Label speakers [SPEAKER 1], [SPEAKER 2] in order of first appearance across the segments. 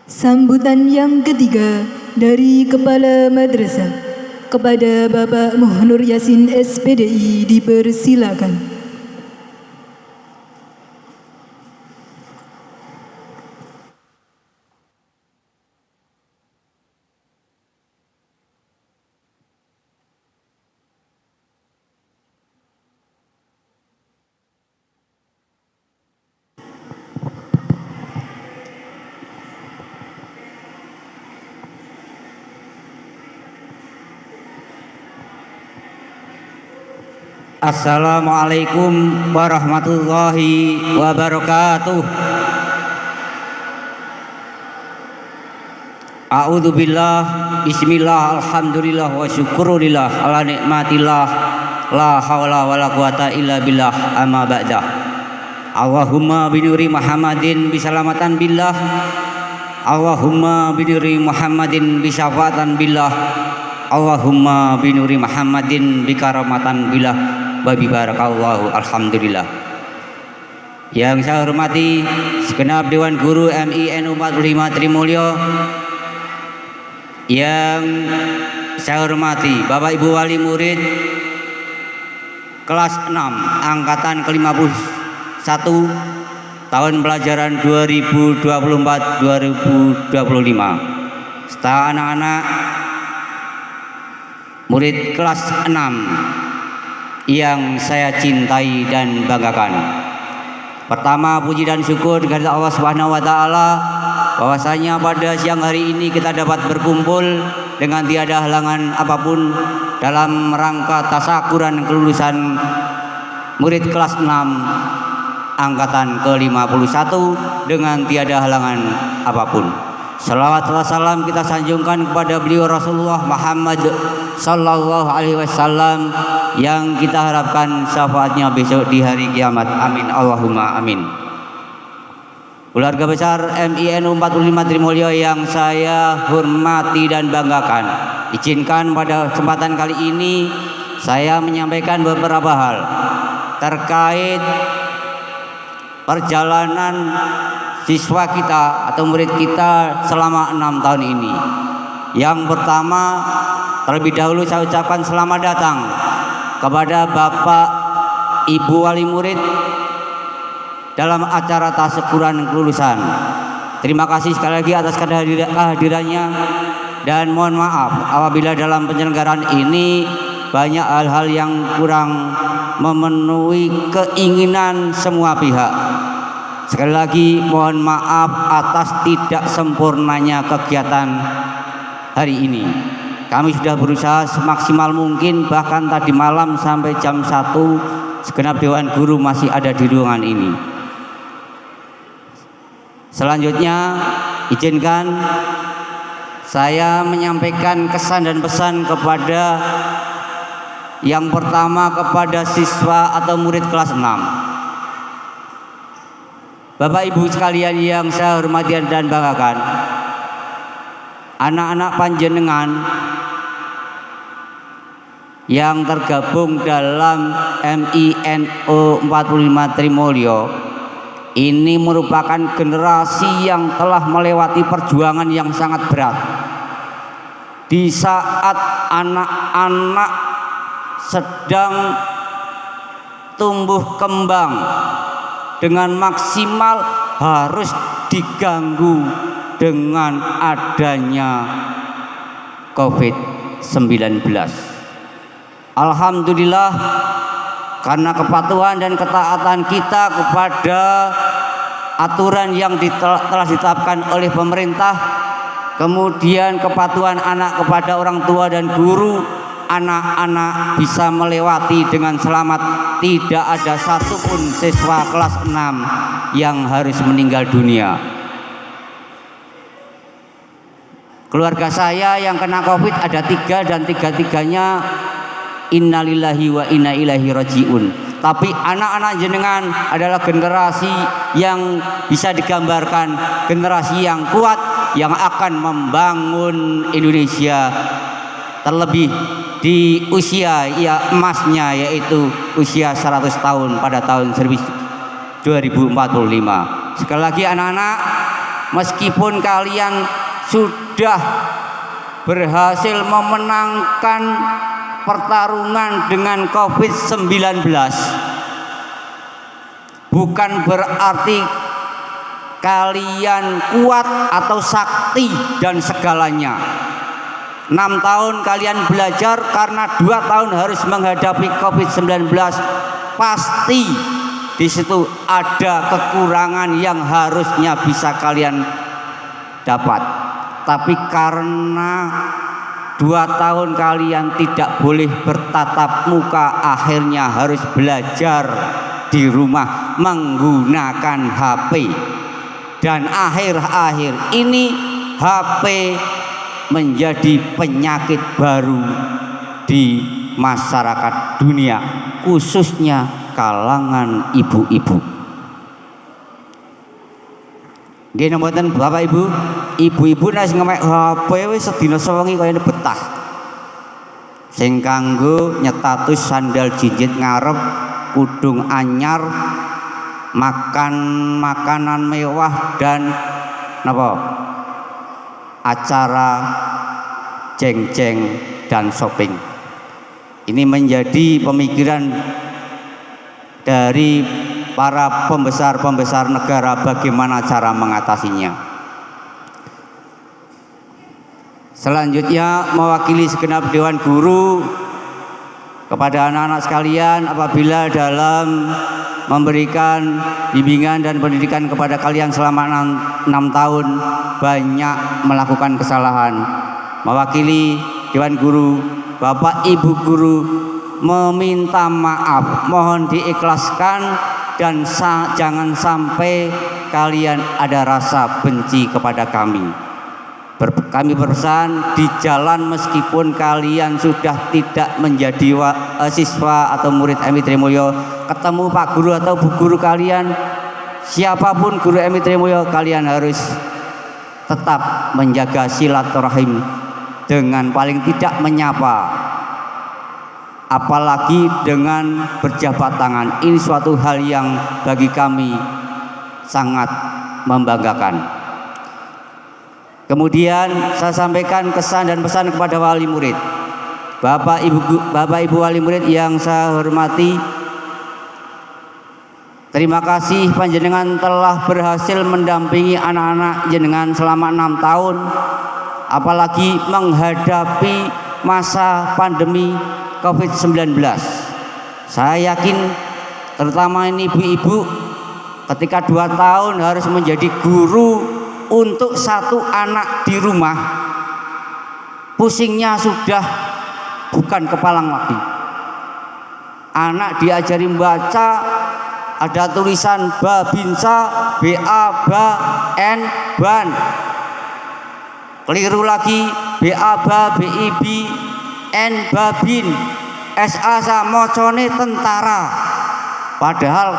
[SPEAKER 1] Sambutan yang ketiga dari Kepala Madrasah kepada Bapak Muhnur Yasin SPDI dipersilakan.
[SPEAKER 2] Assalamualaikum warahmatullahi wabarakatuh. A'udzubillah, bismillah, alhamdulillah, wa syukurillah, ala nikmatillah, la hawla wa la quwata illa billah, amma ba'dah. Allahumma binuri Muhammadin bisalamatan billah, Allahumma binuri Muhammadin bisyafatan billah, Allahumma binuri Muhammadin bikaramatan billah, wa bibarakallahu, alhamdulillah. Yang saya hormati segenap Dewan Guru MINU 45 Trimulyo, yang saya hormati Bapak Ibu Wali Murid kelas 6 angkatan ke-51 tahun pelajaran 2024-2025, serta anak-anak murid kelas 6 yang saya cintai dan banggakan. Pertama, puji dan syukur kepada Allah Subhanahu wa taala bahwasanya pada siang hari ini kita dapat berkumpul dengan tiada halangan apapun dalam rangka tasyakuran kelulusan murid kelas 6 angkatan ke-51 dengan tiada halangan apapun. Salawat wa salam kita sanjungkan kepada beliau Rasulullah Muhammad sallallahu alaihi wasallam yang kita harapkan syafaatnya besok di hari kiamat. Amin Allahumma amin. Keluarga besar MINU 45 Trimulyo yang saya hormati dan banggakan, izinkan pada kesempatan kali ini saya menyampaikan beberapa hal terkait perjalanan siswa kita atau murid kita selama 6 tahun ini. Yang pertama, terlebih dahulu saya ucapkan selamat datang kepada Bapak Ibu Wali Murid dalam acara tasyakuran kelulusan. Terima kasih sekali lagi atas kehadirannya, dan mohon maaf apabila dalam penyelenggaraan ini banyak hal-hal yang kurang memenuhi keinginan semua pihak. Sekali lagi mohon maaf atas tidak sempurnanya kegiatan hari ini. Kami sudah berusaha semaksimal mungkin, bahkan tadi malam sampai jam 1 segenap Dewan Guru masih ada di ruangan ini. Selanjutnya izinkan saya menyampaikan kesan dan pesan kepada yang pertama kepada siswa atau murid kelas 6. Bapak Ibu sekalian yang saya hormati dan banggakan, anak-anak panjenengan yang tergabung dalam MINU 45 Trimulyo ini merupakan generasi yang telah melewati perjuangan yang sangat berat. Di saat anak-anak sedang tumbuh kembang dengan maksimal, harus diganggu dengan adanya COVID-19. Alhamdulillah, karena kepatuhan dan ketaatan kita kepada aturan yang telah ditetapkan oleh pemerintah, kemudian kepatuhan anak kepada orang tua dan guru, anak-anak bisa melewati dengan selamat. Tidak ada satupun siswa kelas 6 yang harus meninggal dunia. Keluarga saya yang kena COVID ada 3 dan tiga-tiganya innalillahi wa inna ilaihi rajiun. Tapi anak-anak jenengan adalah generasi yang bisa digambarkan generasi yang kuat, yang akan membangun Indonesia, terlebih di usia emasnya, yaitu usia 100 tahun pada tahun 2045. Sekali lagi anak-anak, meskipun kalian sudah berhasil memenangkan pertarungan dengan COVID-19, bukan berarti kalian kuat atau sakti dan segalanya. 6 tahun kalian belajar karena 2 tahun harus menghadapi COVID-19. Pasti di situ ada kekurangan yang harusnya bisa kalian dapat. Tapi karena 2 tahun kalian tidak boleh bertatap muka, akhirnya harus belajar di rumah menggunakan HP. Dan akhir-akhir ini HP menjadi penyakit baru di masyarakat dunia, khususnya kalangan ibu-ibu. Nggih mboten Bapak Ibu, ibu-ibu nek ngemek HP wis sedina sewengi kaya betah. Sing kanggo nyetatus sandal jinjit ngarep, kudung anyar, makan makanan mewah dan napa? Acara jeng-jeng dan shopping. Ini menjadi pemikiran dari para pembesar-pembesar negara bagaimana cara mengatasinya. Selanjutnya mewakili segenap Dewan Guru kepada anak-anak sekalian, apabila dalam memberikan bimbingan dan pendidikan kepada kalian selama 6 tahun banyak melakukan kesalahan, mewakili Dewan Guru, Bapak Ibu Guru meminta maaf, mohon diikhlaskan dan jangan sampai kalian ada rasa benci kepada kami. Kami berpesan di jalan, meskipun kalian sudah tidak menjadi siswa atau murid MI Trimulyo, ketemu Pak Guru atau Bu Guru kalian, siapapun guru MI Trimulyo, kalian harus tetap menjaga silaturahim dengan paling tidak menyapa, apalagi dengan berjabat tangan. Ini suatu hal yang bagi kami sangat membanggakan. Kemudian saya sampaikan kesan dan pesan kepada wali murid. Bapak Ibu wali murid yang saya hormati, terima kasih panjenengan telah berhasil mendampingi anak-anak jenengan selama 6 tahun, apalagi menghadapi masa pandemi COVID-19. Saya yakin terutama ini ibu-ibu, ketika 2 tahun harus menjadi guru untuk 1 anak di rumah, pusingnya sudah bukan kepalang lagi. Anak diajari membaca, ada tulisan babinsa, ba, ba, n, ban. Keliru lagi, ba, ba, bi, n, babin, sa, sa, mocone tentara. Padahal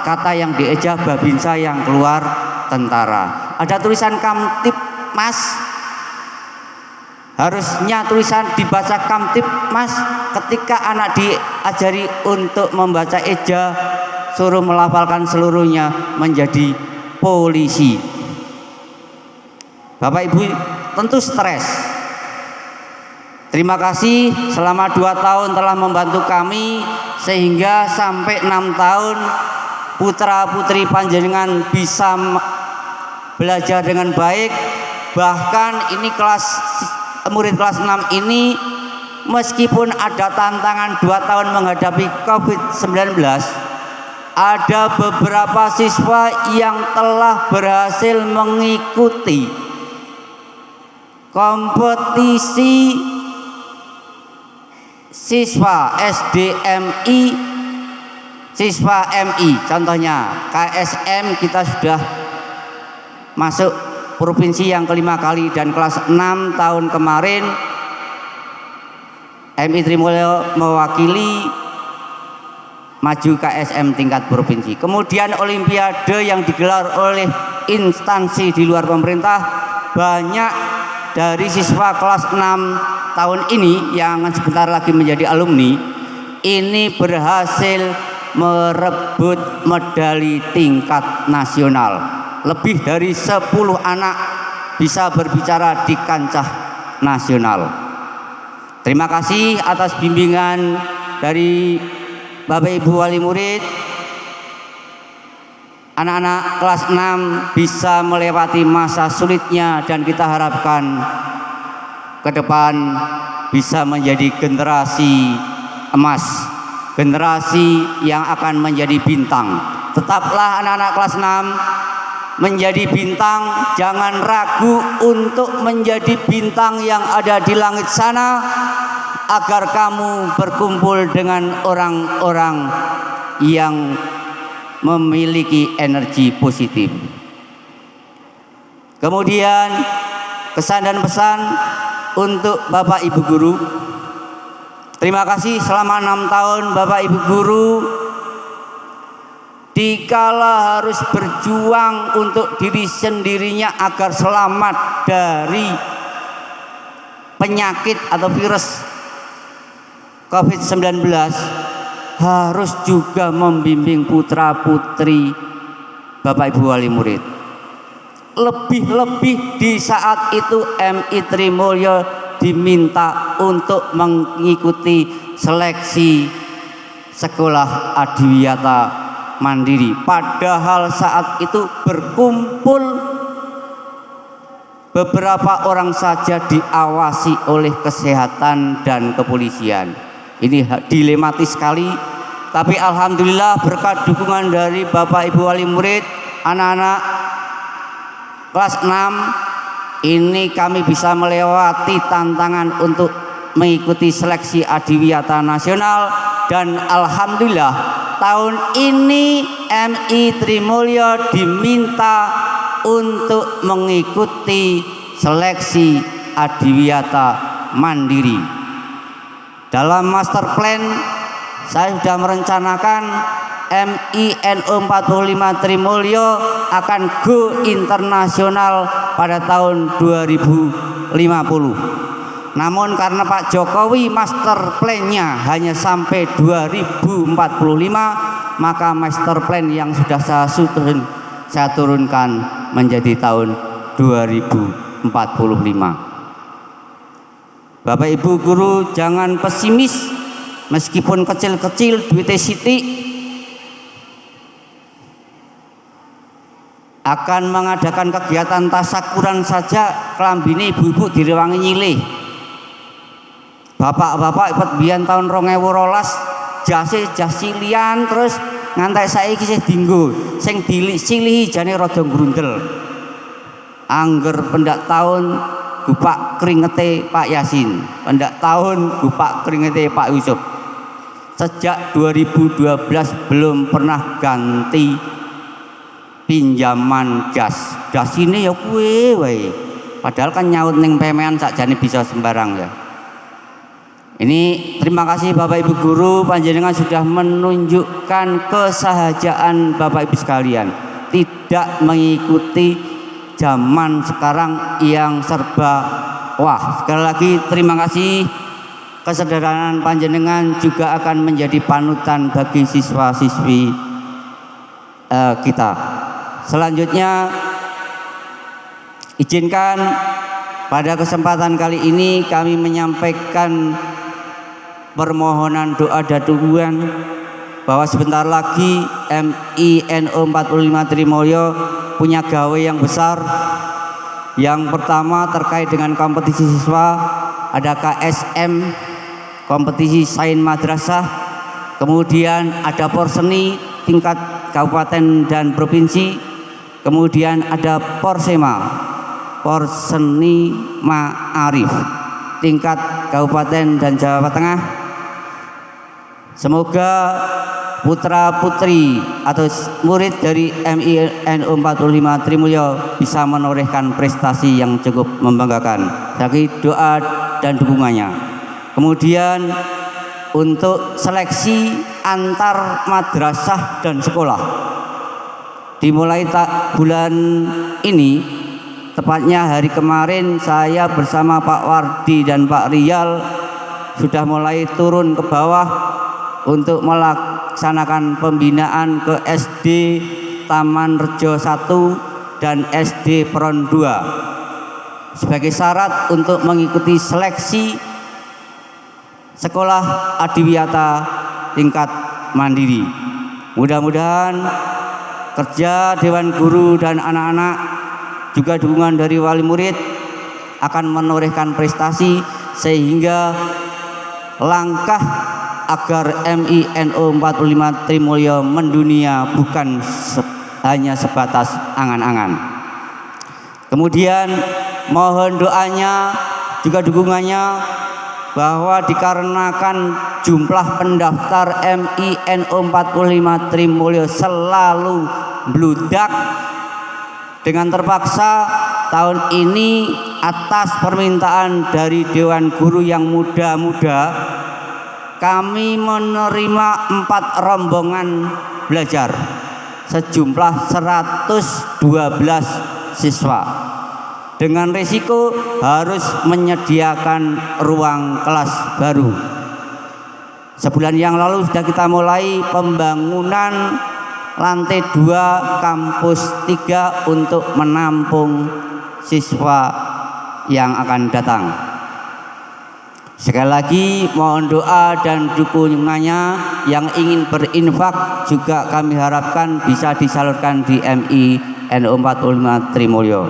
[SPEAKER 2] kata yang dieja babinsa, yang keluar tentara. Ada tulisan kamtip mas, harusnya tulisan dibaca kamtip mas. Ketika anak diajari untuk membaca eja, suruh melafalkan seluruhnya menjadi polisi. Bapak Ibu tentu stres. Terima kasih selama 2 tahun telah membantu kami, sehingga sampai 6 tahun putra putri panjenengan bisa belajar dengan baik. Bahkan ini murid kelas 6 ini, meskipun ada tantangan 2 tahun menghadapi COVID-19, ada beberapa siswa yang telah berhasil mengikuti kompetisi siswa SDMI, siswa MI. Contohnya KSM kita sudah masuk provinsi yang kelima kali, dan kelas 6 tahun kemarin MI Trimulyo mewakili maju KSM tingkat provinsi. Kemudian olimpiade yang digelar oleh instansi di luar pemerintah, banyak dari siswa kelas 6 tahun ini yang sebentar lagi menjadi alumni ini berhasil merebut medali tingkat nasional. lebih dari 10 anak bisa berbicara di kancah nasional. Terima kasih atas bimbingan dari Bapak Ibu wali murid. Anak-anak kelas 6 bisa melewati masa sulitnya dan kita harapkan ke depan bisa menjadi generasi emas, generasi yang akan menjadi bintang. Tetaplah anak-anak kelas 6 menjadi bintang, jangan ragu untuk menjadi bintang yang ada di langit sana, agar kamu berkumpul dengan orang-orang yang memiliki energi positif. Kemudian kesan dan pesan untuk Bapak Ibu guru. Terima kasih selama 6 tahun Bapak Ibu guru, dikala harus berjuang untuk diri sendirinya agar selamat dari penyakit atau virus COVID-19, harus juga membimbing putra-putri Bapak Ibu wali murid. Lebih-lebih di saat itu MI Trimulyo diminta untuk mengikuti seleksi sekolah adiwiyata mandiri. Padahal saat itu berkumpul beberapa orang saja, diawasi oleh kesehatan dan kepolisian. Ini dilematis sekali, tapi alhamdulillah berkat dukungan dari Bapak Ibu wali murid, anak-anak kelas 6 ini kami bisa melewati tantangan untuk mengikuti seleksi adiwiyata nasional, dan alhamdulillah tahun ini MI Trimulyo diminta untuk mengikuti seleksi adiwiyata mandiri. Dalam master plan saya sudah merencanakan MINO 45 Trimulyo akan go internasional pada tahun 2050. Namun karena Pak Jokowi master plan-nya hanya sampai 2045, maka master plan yang sudah saya turunkan menjadi tahun 2045. Bapak Ibu guru jangan pesimis, meskipun kecil-kecil duitnya sithik, akan mengadakan kegiatan tasakuran saja kelambine ibu-ibu direwangi nyilih. Bapak-bapak ikut biyen tahun 2012 jas cilian, terus ngantek saiki isih dinggo, sing disilihi jane rada grundel. Angger pendak tahun gupak keringete Pak Yasin, pendak tahun gupak keringete Pak Yusuf. Sejak 2012 belum pernah ganti pinjaman jas ini ya kuwe wae, padahal kan nyaut ning pemean sakjane bisa sembarang ya. Ini terima kasih Bapak Ibu guru, panjenengan sudah menunjukkan kesahajaan Bapak Ibu sekalian, tidak mengikuti zaman sekarang yang serba wah. Sekali lagi terima kasih, kesederhanaan panjenengan juga akan menjadi panutan bagi siswa-siswi kita. Selanjutnya izinkan pada kesempatan kali ini kami menyampaikan permohonan doa dan dukungan bahwa sebentar lagi MINO 45 Trimulyo punya gawe yang besar. Yang pertama terkait dengan kompetisi siswa, ada KSM, kompetisi sains madrasah, kemudian ada porseni tingkat kabupaten dan provinsi, kemudian ada porsema, porseni ma'arif tingkat kabupaten dan Jawa Tengah. Semoga putra-putri atau murid dari MINO 45 Trimulyo bisa menorehkan prestasi yang cukup membanggakan. Bagi doa dan dukungannya. Kemudian untuk seleksi antar madrasah dan sekolah dimulai bulan ini, tepatnya hari kemarin saya bersama Pak Wardi dan Pak Rial sudah mulai turun ke bawah untuk melaksanakan pembinaan ke SD Taman Rejo 1 dan SD Peron 2 sebagai syarat untuk mengikuti seleksi sekolah adiwiyata tingkat mandiri. Mudah-mudahan kerja Dewan Guru dan anak-anak juga dukungan dari wali murid akan menorehkan prestasi sehingga langkah agar MINO 45 Trimulyo mendunia bukan hanya sebatas angan-angan. Kemudian mohon doanya juga dukungannya bahwa dikarenakan jumlah pendaftar MINO 45 Trimulyo selalu bludak, dengan terpaksa tahun ini atas permintaan dari Dewan Guru yang muda-muda kami menerima 4 rombongan belajar sejumlah 112 siswa dengan risiko harus menyediakan ruang kelas baru. Sebulan yang lalu sudah kita mulai pembangunan lantai 2 kampus 3 untuk menampung siswa yang akan datang. Sekali lagi mohon doa dan dukungannya. Yang ingin berinfak juga kami harapkan bisa disalurkan di MINO 45 Trimulyo.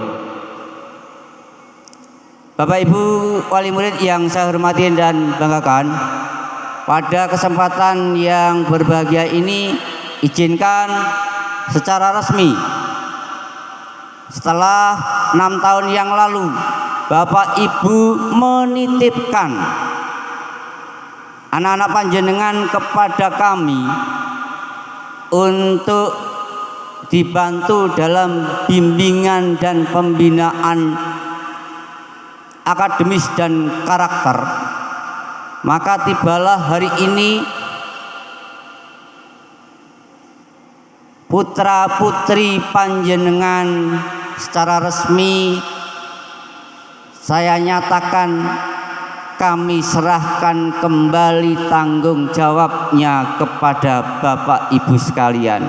[SPEAKER 2] Bapak Ibu wali murid yang saya hormati dan banggakan, pada kesempatan yang berbahagia ini izinkan secara resmi setelah 6 tahun yang lalu Bapak Ibu menitipkan anak-anak panjenengan kepada kami untuk dibantu dalam bimbingan dan pembinaan akademis dan karakter, maka tibalah hari ini putra putri panjenengan secara resmi saya nyatakan kami serahkan kembali tanggung jawabnya kepada Bapak Ibu sekalian.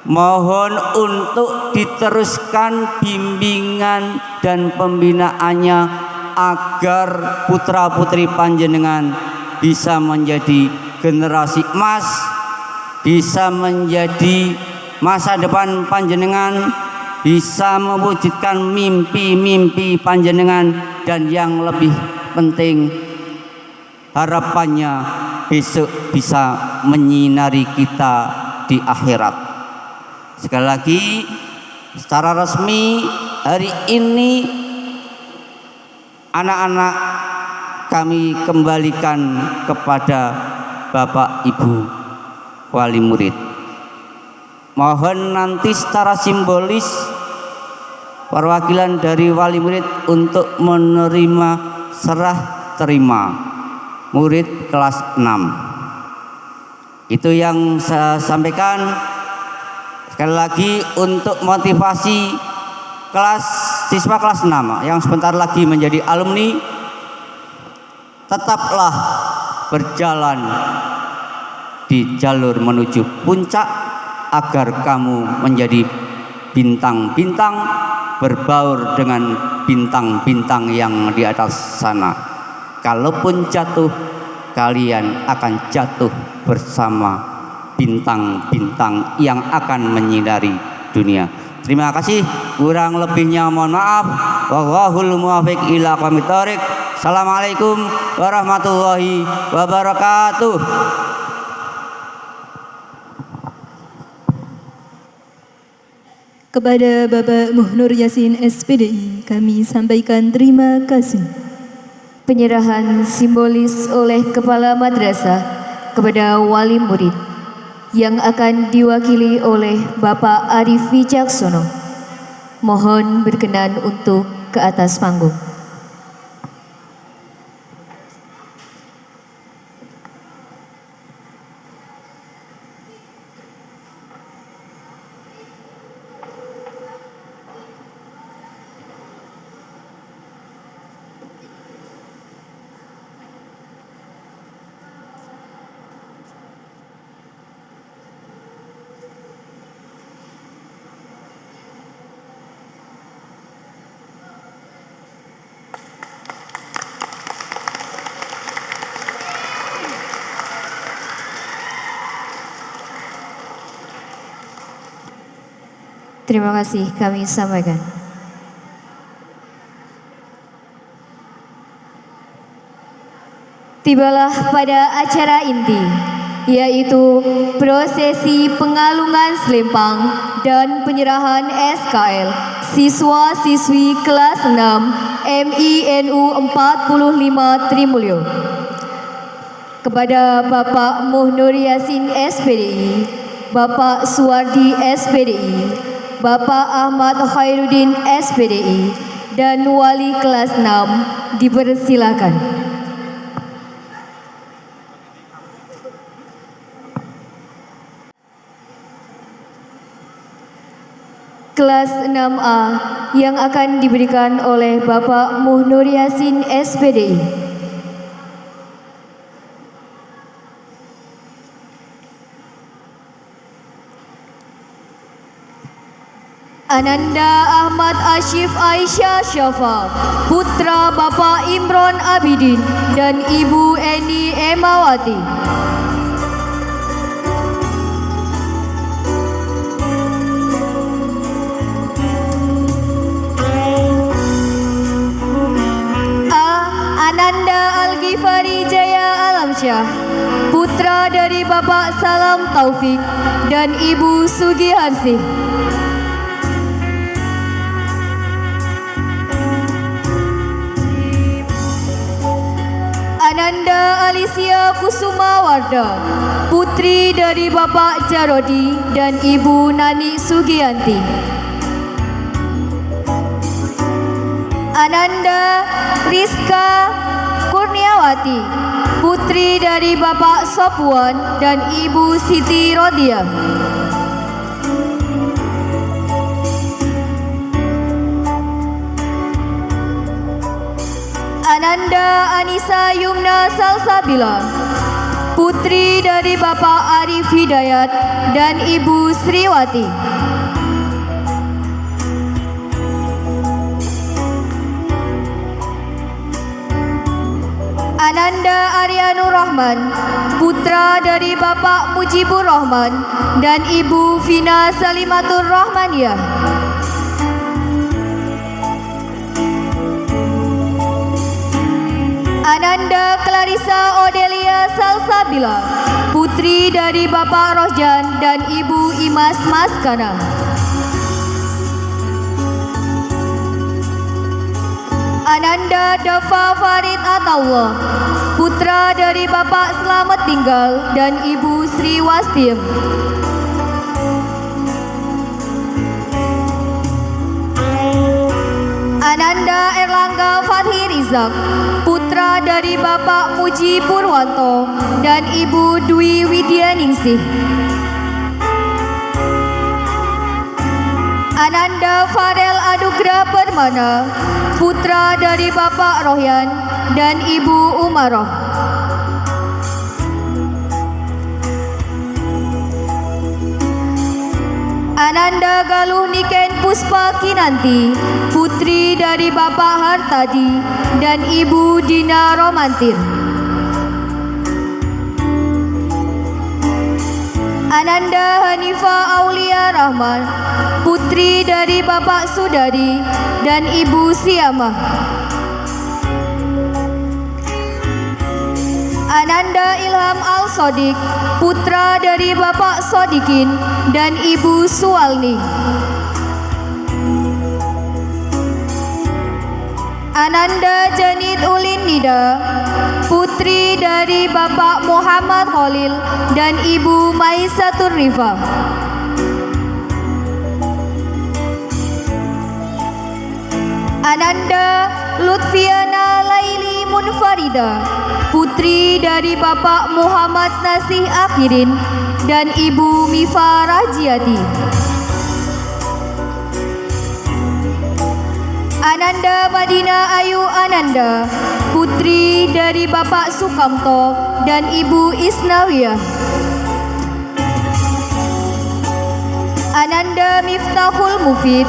[SPEAKER 2] Mohon untuk diteruskan bimbingan dan pembinaannya agar putra putri panjenengan bisa menjadi generasi emas, bisa menjadi masa depan panjenengan, bisa mewujudkan mimpi-mimpi panjenengan, dan yang lebih penting harapannya besok bisa menyinari kita di akhirat. Sekali lagi secara resmi hari ini anak-anak kami kembalikan kepada Bapak Ibu wali murid. Mohon nanti secara simbolis perwakilan dari wali murid untuk menerima serah terima murid kelas 6. Itu yang saya sampaikan. Sekali lagi untuk motivasi siswa kelas 6 yang sebentar lagi menjadi alumni, tetaplah berjalan di jalur menuju puncak agar kamu menjadi bintang-bintang berbaur dengan bintang-bintang yang di atas sana. Kalaupun jatuh, kalian akan jatuh bersama bintang-bintang yang akan menyinari dunia. Terima kasih, kurang lebihnya mohon maaf. Wallahul muwaffiq ila aqwamit thoriq. Assalamualaikum warahmatullahi wabarakatuh.
[SPEAKER 1] Kepada Bapak Muhnur Yasin SPDI kami sampaikan terima kasih.
[SPEAKER 3] Penyerahan simbolis oleh Kepala Madrasah kepada wali murid yang akan diwakili oleh Bapak Arif Wicaksono. Mohon berkenan untuk ke atas panggung. Terima kasih kami sampaikan. Tibalah pada acara inti, yaitu prosesi pengalungan selempang dan penyerahan SKL siswa-siswi kelas 6 MINU 45 Trimulyo kepada Bapak Muhnur Yasin SPDI, Bapak Suwardi SPDI, Bapak Ahmad Khairuddin SPDI, dan wali kelas 6 dipersilakan. Kelas 6A yang akan diberikan oleh Bapak Muhnur Yasin SPDI. Ananda Ahmad Ashif Aisyah Syafa, putra Bapak Imron Abidin dan Ibu Eni Emawati. Ananda Al-Ghifari Jaya Alamsyah, putra dari Bapak Salam Taufik dan Ibu Sugiharsih. Ananda Alicia Kusuma Warda, putri dari Bapak Jarodi dan Ibu Nani Sugianti. Ananda Rizka Kurniawati, putri dari Bapak Sopwan dan Ibu Siti Rodia. Ananda Anissa Yumna Salsabila, putri dari Bapak Arif Hidayat dan Ibu Sriwati. Ananda Aryanur Rahman, putra dari Bapak Mujibur Rahman dan Ibu Vina Salimatur Rahmaniyah. Ananda Clarissa Odelia Salsabila, putri dari Bapak Rohjan dan Ibu Imas Maskana. Ananda Dafa Farid Atawah, putra dari Bapak Selamat Tinggal dan Ibu Sri Wastiem. Ananda Erlangga Fathi Rizak, putra dari Bapak Muji Purwanto dan Ibu Dwi Widyaningsih. Ananda Farel Anugrah Permana, putra dari Bapak Rohyan dan Ibu Umaroh. Ananda Galuh Niken Puspa Kinanti, putri dari Bapak Hartadi dan Ibu Dina Romantir. Ananda Hanifa Aulia Rahman, putri dari Bapak Sudadi dan Ibu Siamah. Ananda Ilham Al-Sodik, putra dari Bapak Sodikin dan Ibu Suwalni. Ananda Janit Ulin Nida, putri dari Bapak Muhammad Khalil dan Ibu Maisatur Rifa. Ananda Lutfiana Laili Munfarida, putri dari Bapak Muhammad Nasih Akhirin dan Ibu Mifa Rajiati. Ananda Madina Ayu Ananda, putri dari Bapak Sukamto dan Ibu Isnawiyah. Ananda Miftahul Mufid,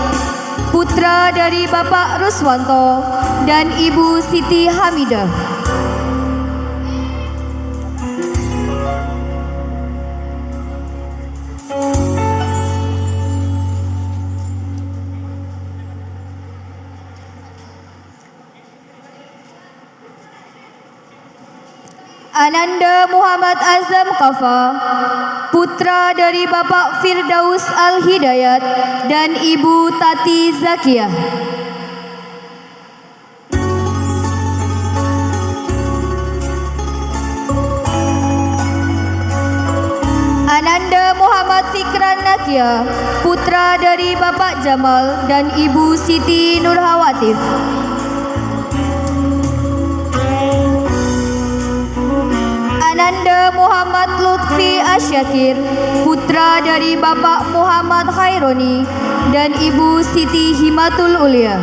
[SPEAKER 3] putra dari Bapak Ruswanto dan Ibu Siti Hamidah. Ananda Muhammad Azam Kafa, putra dari Bapak Firdaus Al-Hidayat dan Ibu Tati Zakiyah. Ananda Muhammad Fikran Nakia, putra dari Bapak Jamal dan Ibu Siti Nurhawatif. Ananda Muhammad Lutfi Asyakir, putra dari Bapak Muhammad Khaironi dan Ibu Siti Himatul Ulia.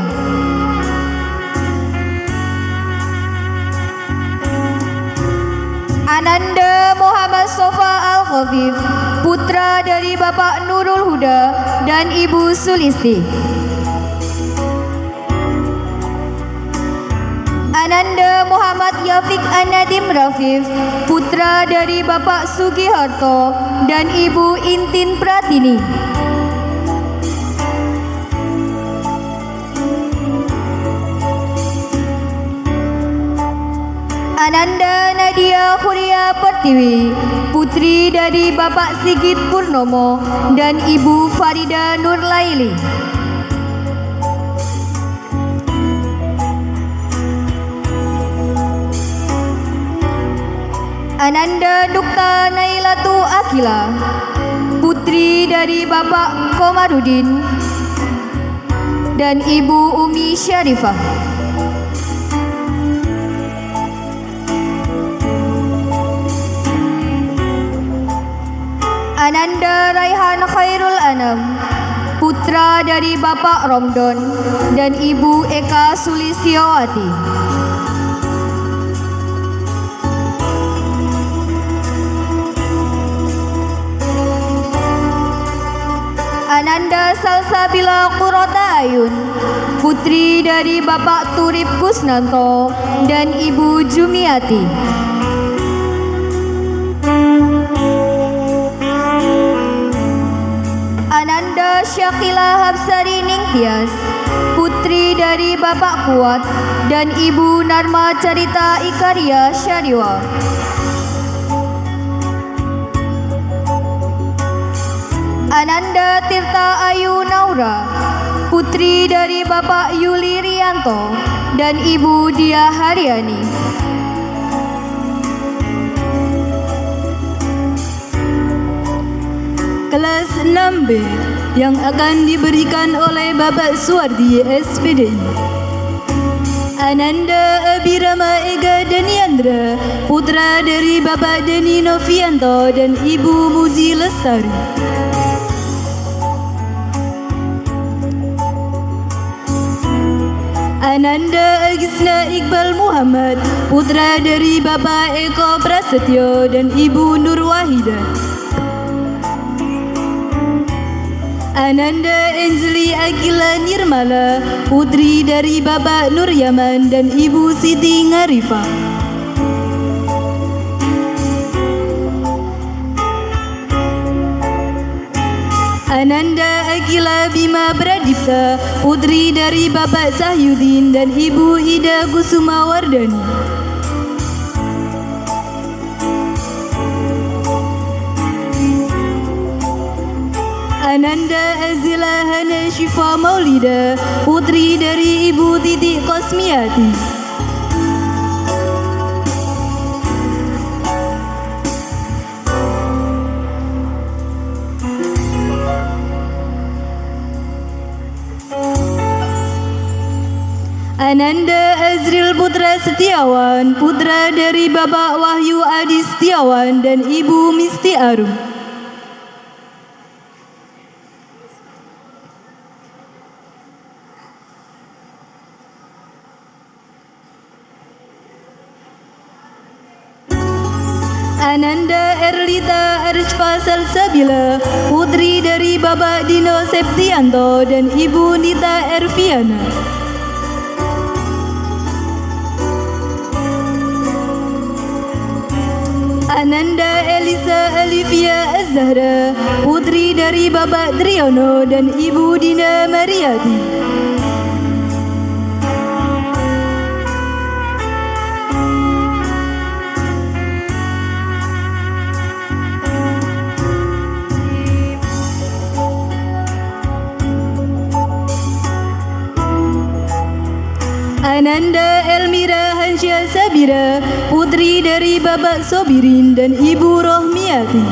[SPEAKER 3] Ananda Muhammad Sofa Al-Khafif, putra dari Bapak Nurul Huda dan Ibu Sulisti. Ananda Muhammad Yafiq Anadim Rafif, putra dari Bapak Sugiharto dan Ibu Intin Pratini. Ananda Nadia Huria Pertiwi, putri dari Bapak Sigit Purnomo dan Ibu Farida Nurlaili. Ananda Dukta Nailatu Akila, putri dari Bapak Komarudin dan Ibu Umi Syarifah. Ananda Raihan Khairul Anam, putra dari Bapak Romdon dan Ibu Eka Sulistiawati. Ananda Salsabila Qurrata Ayun, putri dari Bapak Turip Kusnanto dan Ibu Jumiati. Ananda Syakila Habsari Ningtyas, putri dari Bapak Kuat dan Ibu Narma Carita Ikaria Syariwa. Ananda Tirta Ayu Naura, putri dari Bapak Yuli Rianto dan Ibu Dia Haryani.
[SPEAKER 1] Kelas 6B yang akan diberikan oleh Bapak Suwardi SPDI. Ananda Abirama Ega Daniandra, putra dari Bapak Deni Novianto dan Ibu Muzi Lestari. Ananda Agisna Iqbal Muhammad, putra dari Bapak Eko Prasetyo dan Ibu Nur Wahida. Ananda Anjeli Akila Nirmala, putri dari Bapak Nur Yaman dan Ibu Siti Ngarifah. Ananda Akila Bima Pradipta, putri dari Bapak Cahyudin dan Ibu Ida Kusuma Wardani. Ananda Azila Hana Syifa Maulida, putri dari Ibu Titik Kosmiati. Ananda Azril Putra Setiawan, putra dari Bapak Wahyu Adi Setiawan dan Ibu Misti Arum. Ananda Erlita Arifah Salsabila, putri dari Bapak Dino Septianto dan Ibu Nita Erviana. Ananda Elisa Alivia Azhara, putri dari Bapak Triyono dan Ibu Dina Mariati. Ananda Elmira Hansya Sabira, putri dari Bapak Sobirin dan Ibu Rohmiati.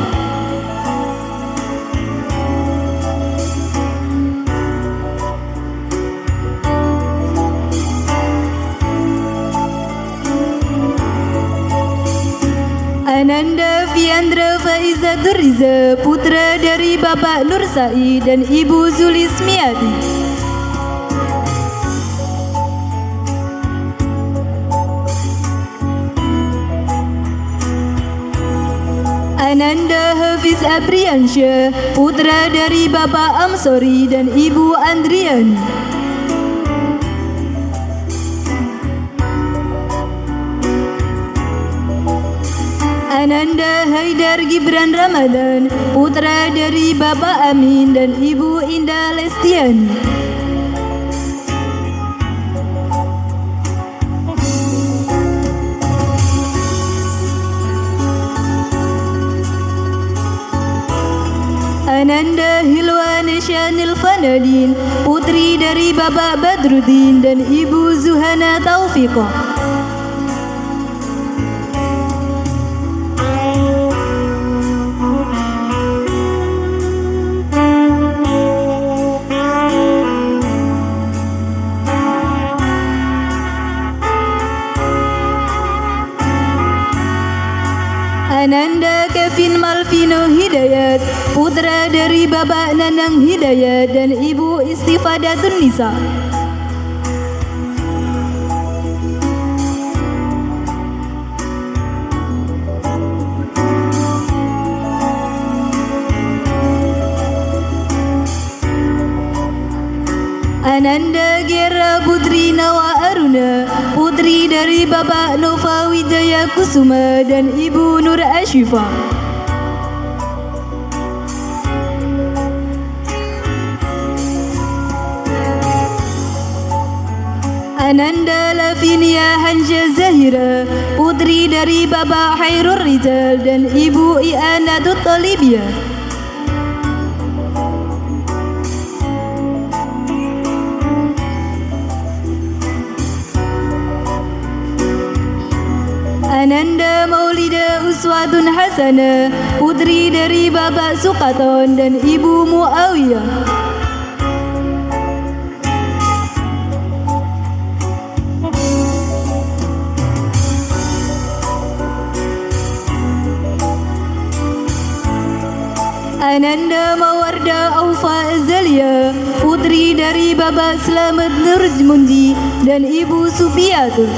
[SPEAKER 1] Ananda Fiandra Faiza Duriza, putra dari Bapak Nur Said dan Ibu Zulismiati. Ananda Hafiz Abriansyah, putra dari Bapak Amsori dan Ibu Andriani. Ananda Haidar Gibran Ramadan, putra dari Bapak Amin dan Ibu Indah Lestiani. Ananda Hilwa Nesyanil Fanadin, putri dari Bapak Badruddin dan Ibu Zuhana Taufiqah. Ananda Kevin Malvino Hidayat, putra dari Bapak Nanang Hidayat dan Ibu Istifadatun Nisa. Ananda Gera Putri Nawa Aruna, putri dari Bapak Nova Wijaya Kusuma dan Ibu Nur Ashifa. Ananda Lavinia Hanja Zahira, putri dari Bapak Hairul Rizal dan Ibu I'anatut Tolibiyah. Ananda Maulida Uswatun Hasanah, putri dari Bapak Sukaton dan Ibu Muawiyah. Ananda Mawarda Aufa Azalia, putri dari Bapak Slamet Nurjmunji dan Ibu Supiatul.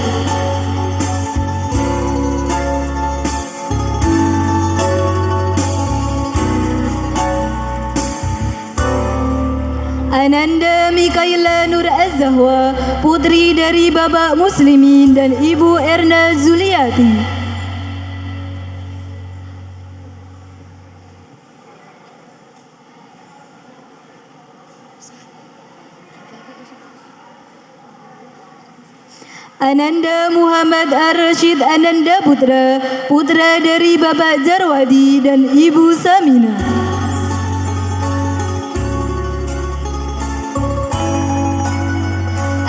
[SPEAKER 1] Ananda Mikaela Nur Az-Zahwa, putri dari Bapak Muslimin dan Ibu Erna Zuliati. Ananda Muhammad Ar-Rashid Ananda Putra, putra dari Bapak Jarwadi dan Ibu Samina.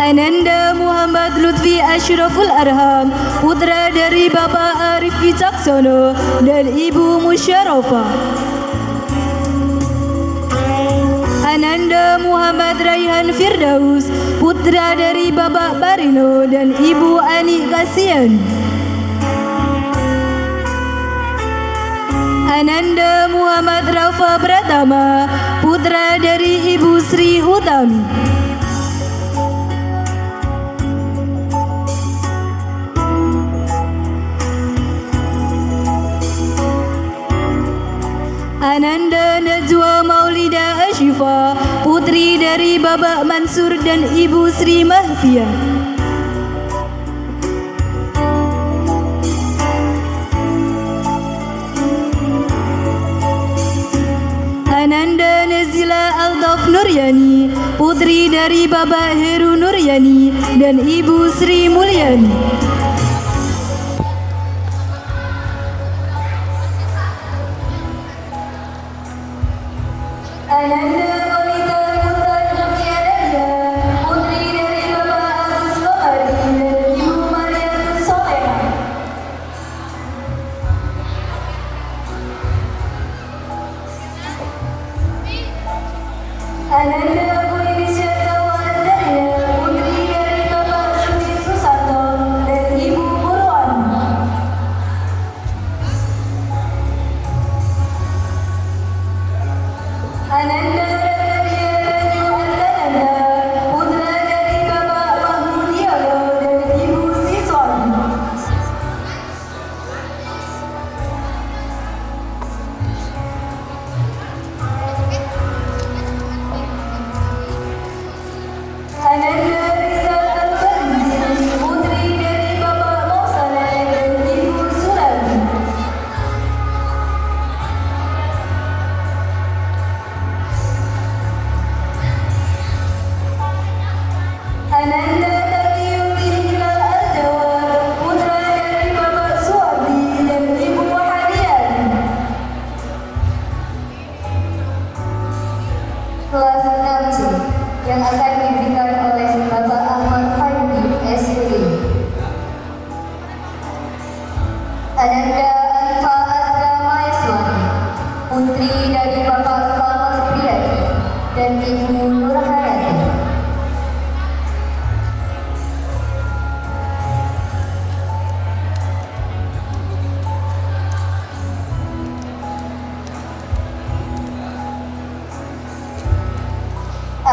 [SPEAKER 1] Ananda Muhammad Lutfi Ashraful Arham, putra dari Bapak Arif Wicaksono dan Ibu Musyarofa. Ananda Muhammad Raihan Firdaus, putra dari Bapak Barino dan Ibu Ani Kasian. Ananda Muhammad Rafa Pratama, putra dari Ibu Sri Utami. Ananda Najwa Maulida Ashifa, putri dari Bapak Mansur dan Ibu Sri Mahfiyah. Ananda Nazila Aldaf Nuryani, putri dari Bapak Heru Nuryani dan Ibu Sri Mulyani. Ananda Kolita Putra Nurjadaya, putri dari Bapak Agus Komardi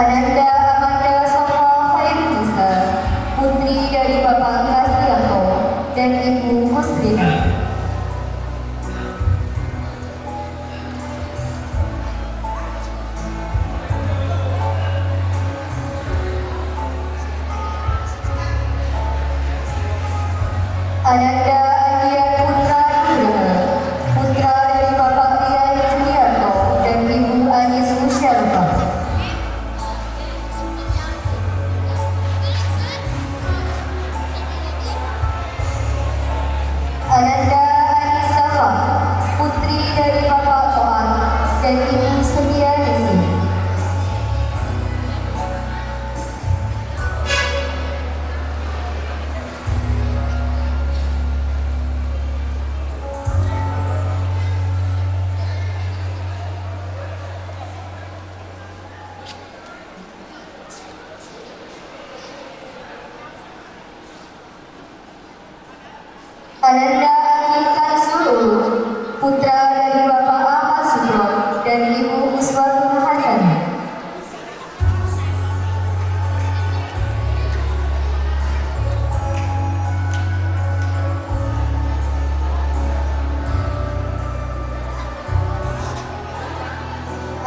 [SPEAKER 3] Ananda Amanda Sofra Khairunisa, putri dari Bapak Kasianto dan Ibu Muslimah. Ananda Andian Putra Nugraha, putra dari Bapak Rian Juliarto dan Ibu Anis Musyarifah. Ananda Anisah, putri dari Bapak Toan dan Ibu Setianingsih. Ananda Akinkan Sulu, putra dari Bapak Ahmad Sugro dan Ibu Uswatun Hasanah.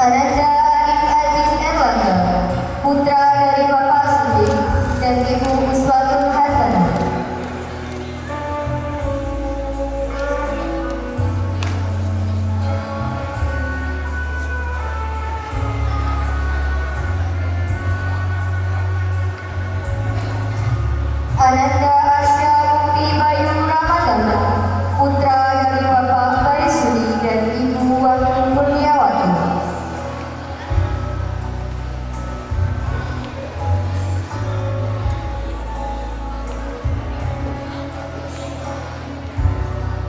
[SPEAKER 3] Ananda Arif Aziz Erlangga, putra dari Bapak Sudir dan Ibu Uswatun Hasanah. Ananda Arsya Mukti Bayu Ramadana, putra dari Bapak Barisudi dan Ibu Wahyu Kurniawati.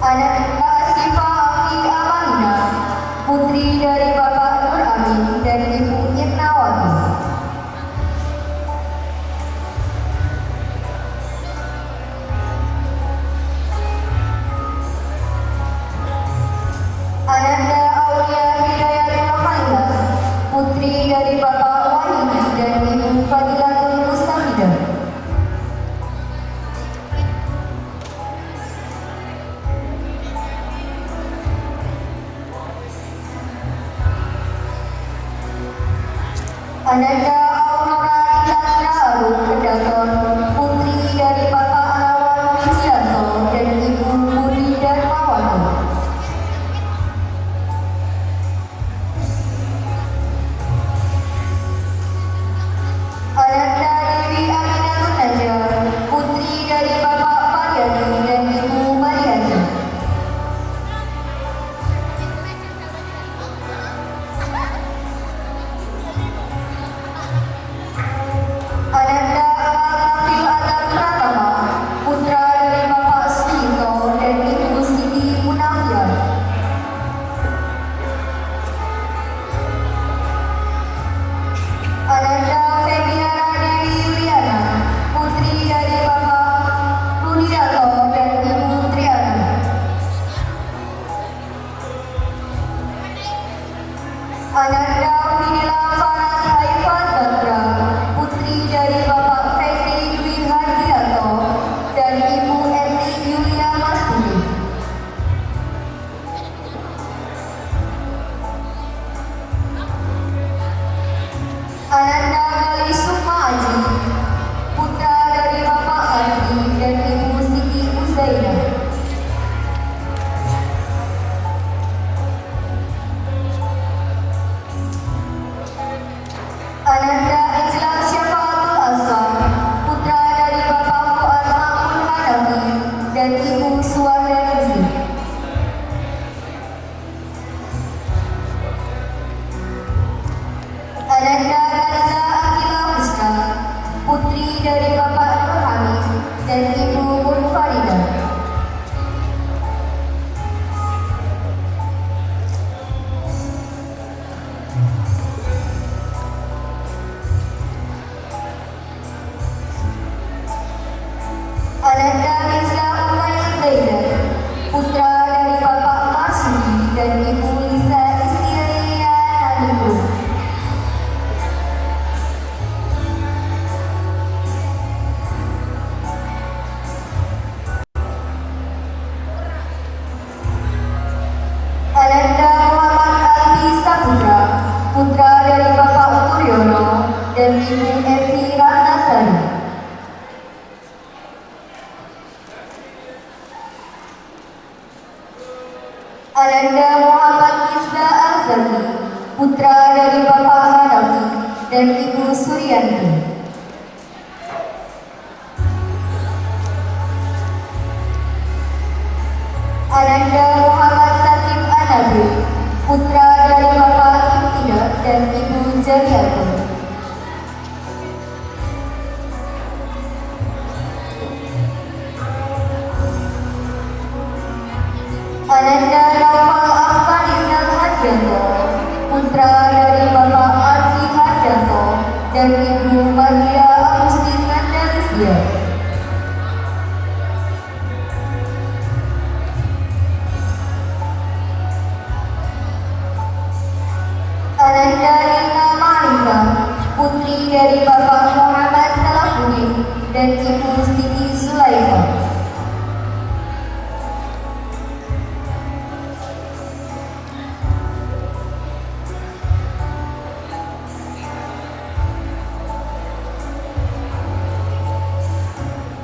[SPEAKER 3] Ananda Asifa Akti Amalina, putri dari Bapak Nur Amin dan Ibu Irnawati. Ananda Aulia Hidayatul Khalila, putri dari Bapak Wahidi dan Ibu Fadilatul Mustafidah. Ananda Aurora Ditatra Arum Kedaton, putri dari Bapak Anawan Wijianto dan Ibu Budi Darmawati. Ananda Dewi Aminatun Najwa, putri dari Bapak Mariani dan Ibu Mariani. Ananda Alafil Adam Pratama, putra dari Bapak Suminto dan Ibu Siti Munafiah. Ananda Febiara Dewi Yuliana, putri dari Bapak Rudianto dan Ibu Triana. Ananda Vinila Faras Haifat Badra, putri dari Bapak Fekri Dwi Hardianto dan Ibu Eti Yulia Masturi. Ananda Gali Sukma Aji, putra dari Bapak Asri dan Ibu Siti Uzaina. Ananda Ijlal Syafaatul Aslam, putra dari Bapak Fuad Mamun Hanafi dan Ibu Suwardi. Ananda Gaza Akila Husna, putri dari Bapak Nur Hamid dan Ibu Munfarida. Ananda Mirza Umail Zaidan, putra dari Bapak Marsudi dan Ibu Lisa Istiria Nadibu. Ananda Muhammad Mirza Al-Zaki, putra dari Bapak Hanafi dan Ibu Suryanti. Ananda Muhammad Sakim Anabi, putra dari Bapak Imtina dan Ibu Jaliati. Ananda Naufal Afganizal Harjanto, putra dari Bapak Arfi Harjanto dan Ibu Maria Agustin Nandalisya. Ananda Nina Marika, putri dari Bapak Muhammad Salahuddin dan Ibu Siti Zulaikha.